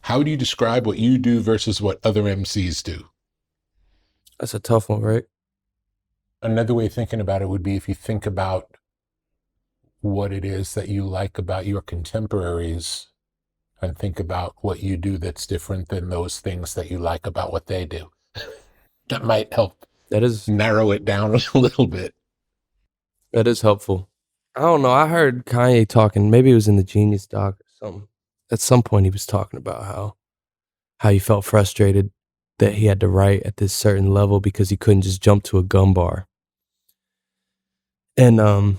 How do you describe what you do versus what other MCs do? That's a tough one, right? Another way of thinking about it would be if you think about what it is that you like about your contemporaries and think about what you do that's different than those things that you like about what they do. That might help That is narrow it down a little bit. that is helpful. I don't know. I heard Kanye talking. Maybe it was in the Genius doc or something. At some point, he was talking about how he felt frustrated that he had to write at this certain level because he couldn't just jump to a gun bar. And I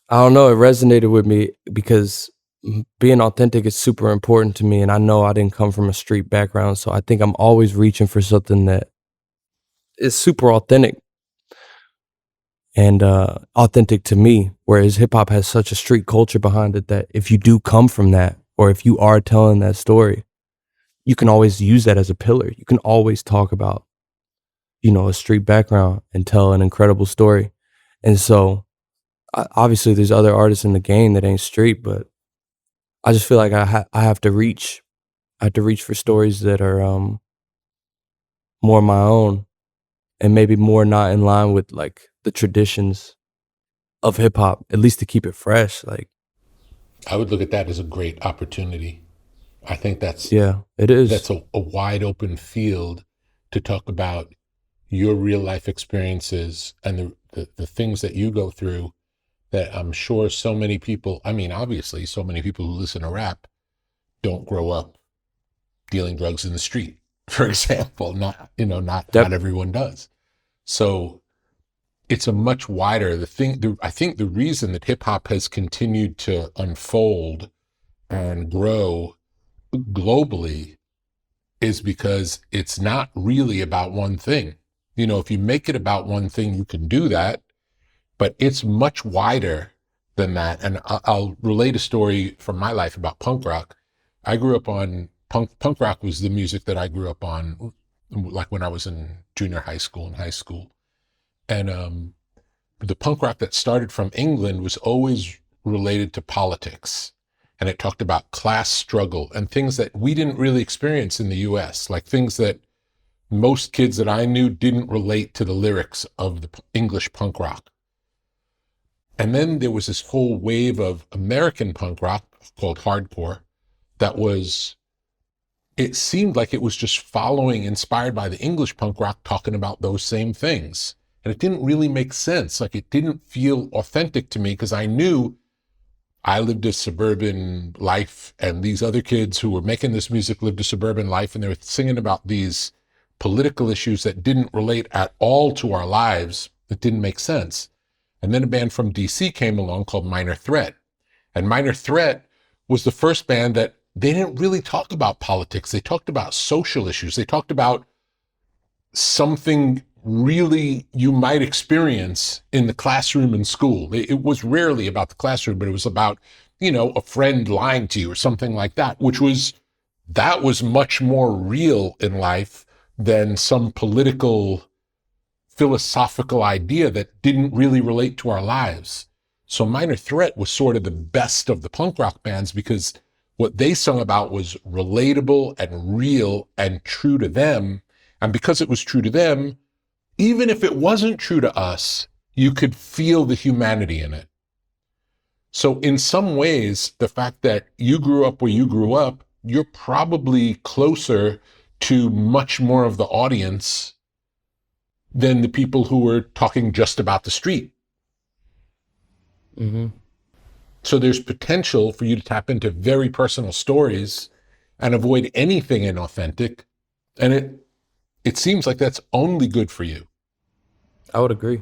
don't know. It resonated with me because being authentic is super important to me, and I know I didn't come from a street background, so I think I'm always reaching for something that is super authentic and authentic to me, whereas hip hop has such a street culture behind it that if you do come from that, or if you are telling that story, you can always use that as a pillar. You can always talk about, a street background and tell an incredible story. And so obviously there's other artists in the game that ain't street, but I just feel like I have to reach. I have to reach for stories that are more my own and maybe more not in line with like the traditions of hip hop, at least to keep it fresh. Like, I would look at that as a great opportunity. I think yeah, it is. that's a wide open field to talk about your real life experiences and the things that you go through that I'm sure so many people, I mean, obviously, so many people who listen to rap don't grow up dealing drugs in the street, for example. Not Dep- everyone does. So it's a much wider I think the reason that hip hop has continued to unfold and grow globally is because it's not really about one thing. If you make it about one thing, you can do that, but it's much wider than that. And I'll relate a story from my life about punk rock. I grew up on punk rock was the music that I grew up on, like when I was in junior high school and high school. And the punk rock that started from England was always related to politics. And it talked about class struggle and things that we didn't really experience in the US, like things that most kids that I knew didn't relate to the lyrics of the English punk rock. And then there was this whole wave of American punk rock called hardcore that it seemed like it was just following, inspired by the English punk rock, talking about those same things. And it didn't really make sense. Like it didn't feel authentic to me because I knew I lived a suburban life and these other kids who were making this music lived a suburban life, and they were singing about these political issues that didn't relate at all to our lives. It didn't make sense. And then a band from DC came along called Minor Threat. And Minor Threat was the first band that they didn't really talk about politics. They talked about social issues. They talked about something really you might experience in the classroom in school. It was rarely about the classroom, but it was about, a friend lying to you or something like that, that was much more real in life than some political philosophical idea that didn't really relate to our lives. So Minor Threat was sort of the best of the punk rock bands because what they sung about was relatable and real and true to them. And because it was true to them, even if it wasn't true to us, you could feel the humanity in it. So in some ways, the fact that you grew up where you grew up, you're probably closer to much more of the audience than the people who were talking just about the street. mm-hmm. So there's potential for you to tap into very personal stories and avoid anything inauthentic. And it seems like that's only good for you. I would agree.